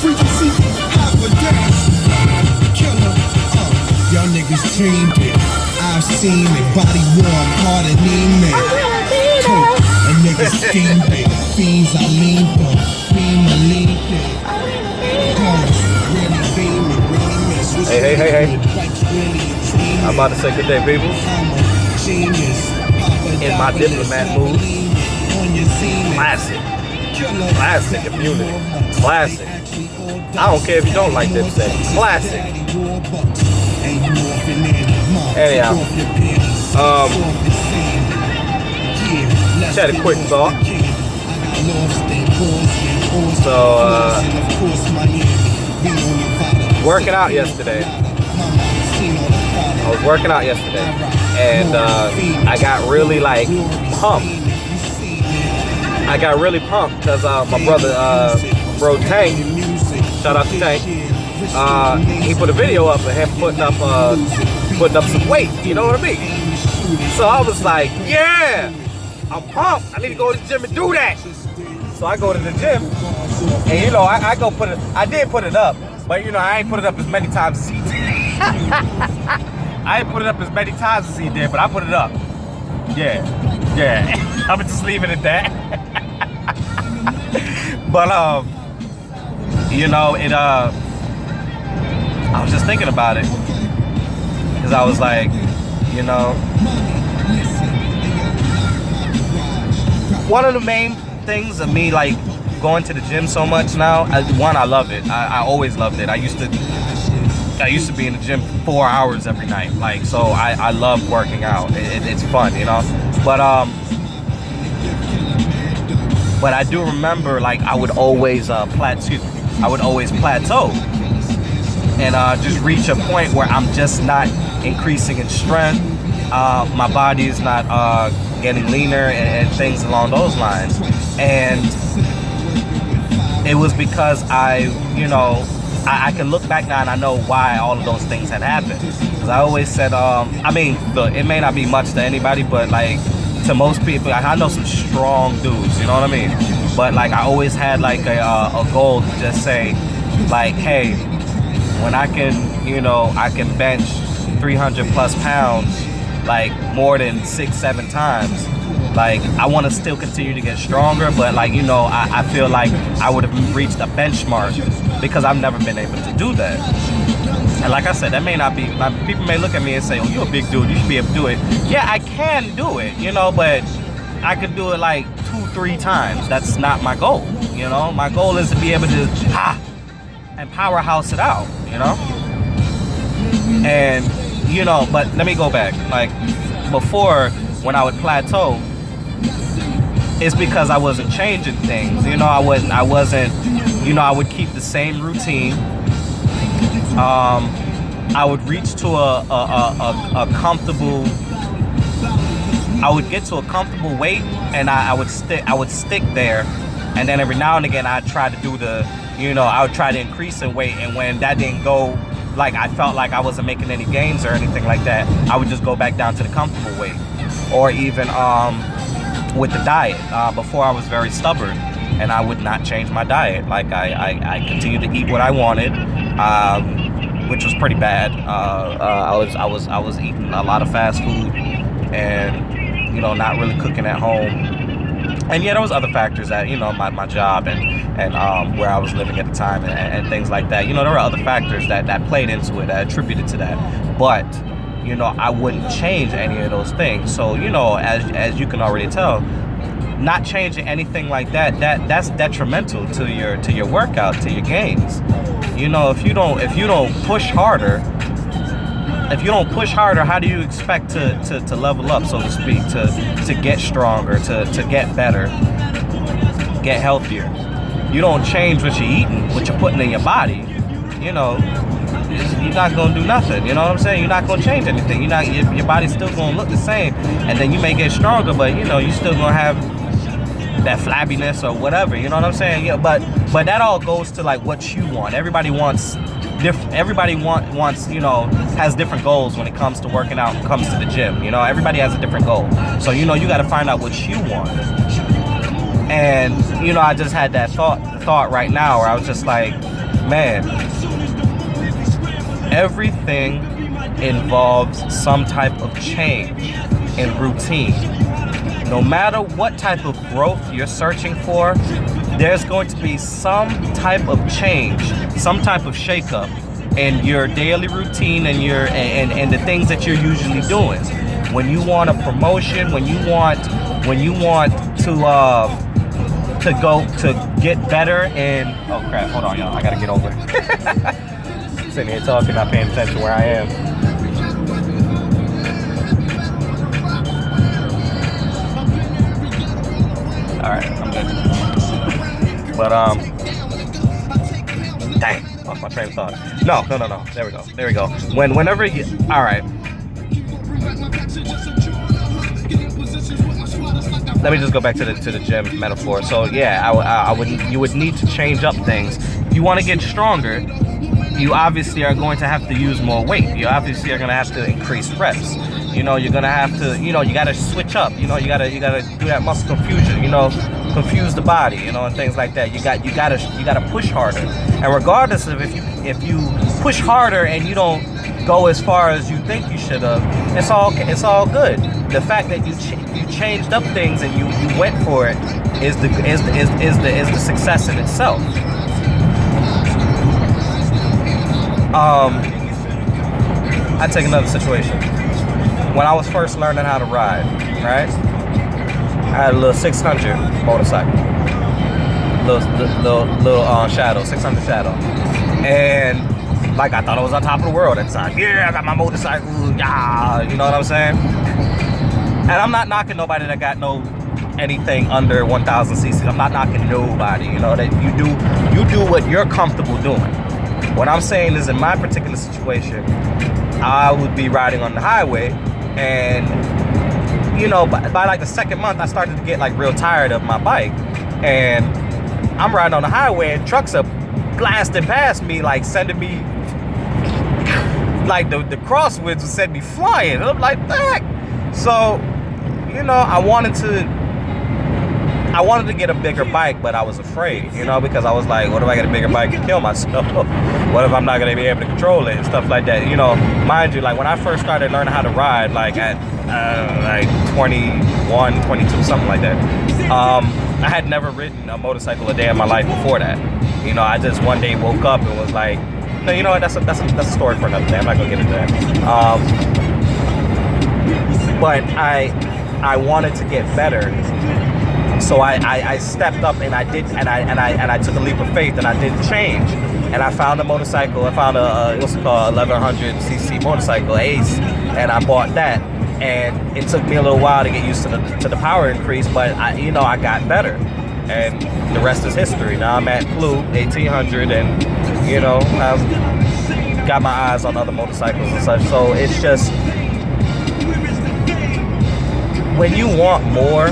frequency, half a day. Killer, y'all niggas dreamed it. I've seen it, body warm, heart anemic. A nigga steamed it, fiends I leaned on, beam I leaned it. Really beam it, really miss. Hey. I'm about to say good day, people. In my diplomat mood. Classic immunity. Classic. I don't care if you don't like Dipset. Classic. Anyhow, just had a quick thought. So, working out yesterday. I was working out yesterday, and I got really like pumped. I got really pumped because my brother, bro Tank, shout out to Tank, he put a video up of him putting up some weight, you know what I mean? So I was like, yeah, I'm pumped. I need to go to the gym and do that. So I go to the gym, and you know, I go put it, I did put it up, but you know, I ain't put it up as many times as he did. I ain't put it up as many times as he did, but I put it up. Yeah. I'm just leaving it at that. But you know, I was just thinking about it, because I was like, you know, one of the main things of me like going to the gym so much now, one, I love it. I always loved it. I used to be in the gym for 4 hours every night, like, so I love working out. It's fun, you know. But I do remember, like, I would always plateau and just reach a point where I'm just not increasing in strength. My body is not getting leaner and things along those lines. And it was because I can look back now and I know why all of those things had happened. Because I always said, I mean, look, it may not be much to anybody, but like to most people, I know some strong dudes, you know what I mean? But like I always had like a goal to just say, like, hey, when I can bench 300 plus pounds, like more than 6-7 times. Like, I want to still continue to get stronger, but like, you know, I feel like I would have reached a benchmark because I've never been able to do that. And like I said, that may not be, people may look at me and say, oh, you're a big dude, you should be able to do it. Yeah, I can do it, you know, but I could do it like 2-3 times. That's not my goal, you know? My goal is to be able to, and powerhouse it out, you know? And, you know, but let me go back. Like, before, when I would plateau, it's because I wasn't changing things. You know, I wasn't, you know, I would keep the same routine. I would reach to a comfortable, I would get to a comfortable weight, and I would stick there. And then every now and again, I'd try to do I would try to increase in weight. And when that didn't go, like I felt like I wasn't making any gains or anything like that, I would just go back down to the comfortable weight. Or even with the diet. Before I was very stubborn and I would not change my diet. Like I continued to eat what I wanted, which was pretty bad. I was eating a lot of fast food and, you know, not really cooking at home. And yeah, there was other factors that, you know, my job and where I was living at the time and things like that. You know, there were other factors that played into it, that attributed to that. But, you know, I wouldn't change any of those things. So, you know, as you can already tell, not changing anything like that's detrimental to your workout, to your gains. You know, if you don't push harder, how do you expect to level up, so to speak, to get stronger, to get better, get healthier? You don't change what you're eating, what you're putting in your body, you know, you're not gonna do nothing. You know what I'm saying? You're not gonna change anything. Your body's still gonna look the same, and then you may get stronger, but you know, you're still gonna have that flabbiness or whatever. You know what I'm saying? Yeah, but that all goes to like what you want. Everybody wants, you know, has different goals when it comes to working out and comes to the gym. You know, everybody has a different goal. So, you know, you got to find out what you want. And, you know, I just had that thought right now where I was just like, man, everything involves some type of change and routine. No matter what type of growth you're searching for, there's going to be some type of change, some type of shakeup in your daily routine and your and the things that you're usually doing. When you want a promotion, when you want to go to get better in, oh crap, hold on y'all, I gotta get over. Sitting here talking, not paying attention where I am. All right, I'm good. But dang, lost my train of thought. No. There we go. Whenever you, all right. Let me just go back to the gym metaphor. So yeah, you would need to change up things. If you want to get stronger, you obviously are going to have to use more weight. You obviously are going to have to increase reps. You know, you're gonna have to, you got to switch up. You gotta do that muscle confusion. Confuse the body. And things like that. You gotta push harder. And regardless of if you push harder and you don't go as far as you think you should have, it's all good. The fact that you changed up things and you went for it is the success in itself. I take another situation. When I was first learning how to ride, right? I had a little 600 motorcycle, little Shadow, 600 Shadow, and like I thought I was on top of the world at the time. Yeah, I got my motorcycle, yeah, you know what I'm saying? And I'm not knocking nobody that got anything under 1,000 cc. I'm not knocking nobody. That you do what you're comfortable doing. What I'm saying is, in my particular situation, I would be riding on the highway, and by like the second month, I started to get like real tired of my bike, and I'm riding on the highway, and trucks are blasting past me, like sending me, like the crosswinds would send me flying. And I'm like, heck. So, I wanted to get a bigger bike, but I was afraid, because I was like, what if I get a bigger bike and kill myself? What if I'm not gonna be able to control it and stuff like that? Mind you, like when I first started learning how to ride, like at like 21, 22, something like that, I had never ridden a motorcycle a day in my life before that. I just one day woke up and was like, no, you know what? That's a story for another day. I'm not gonna get into that. But I wanted to get better. So I stepped up and I did, and I took a leap of faith and I did change, and I found a motorcycle. I found a what's it called, 1100 cc motorcycle, Ace, and I bought that. And it took me a little while to get used to the power increase, but I got better, and the rest is history. Now I'm at Blue 1800, and I've got my eyes on other motorcycles and such. So it's just, when you want more,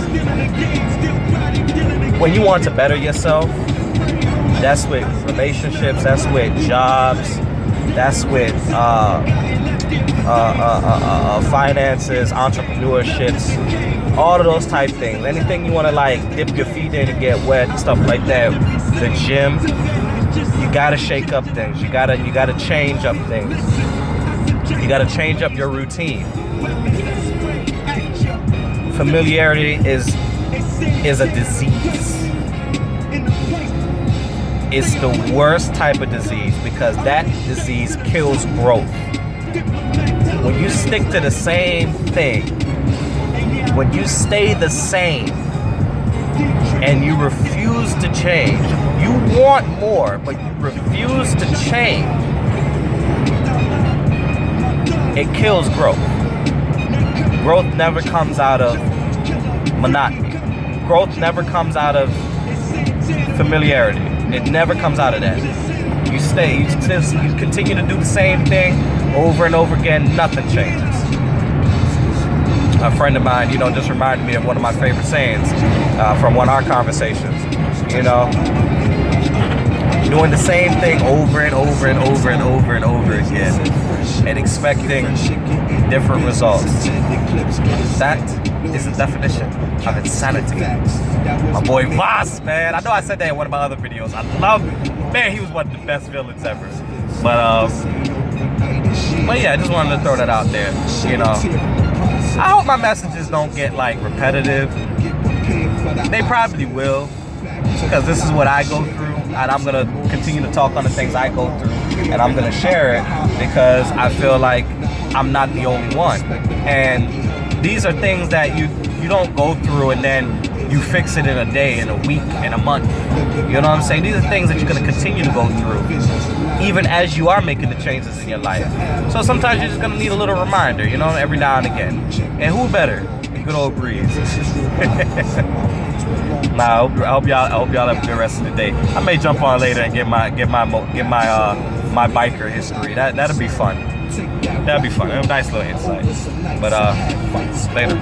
when you want to better yourself, that's with relationships, that's with jobs, that's with finances, entrepreneurships, all of those type things. Anything you want to like dip your feet in and get wet and stuff like that. The gym, you gotta shake up things. You gotta change up things. You gotta change up your routine. Familiarity is a disease. It's the worst type of disease because that disease kills growth. When you stick to the same thing, when you stay the same and you refuse to change, you want more, but you refuse to change, it kills growth. Growth never comes out of monotony. Growth never comes out of familiarity. It never comes out of that. You continue to do the same thing over and over again, nothing changes. A friend of mine, just reminded me of one of my favorite sayings from one of our conversations. Doing the same thing over and over and over and over and over again and expecting different results. That is the definition of insanity. My boy Voss, man. I know I said that in one of my other videos. I love man, he was one of the best villains ever. But yeah, I just wanted to throw that out there. You know, I hope my messages don't get like repetitive. They probably will, because this is what I go through, and I'm gonna continue to talk on the things I go through, and I'm gonna share it because I feel like I'm not the only one. And these are things that you don't go through and then you fix it in a day, in a week, in a month. You know what I'm saying? These are things that you're gonna continue to go through, even as you are making the changes in your life. So sometimes you're just gonna need a little reminder, you know, every now and again. And who better? Good old Breeze. Nah, I hope y'all have a good rest of the day. I may jump on later and get my biker history. That'll be fun. That'll be fun. A nice little insight. But later.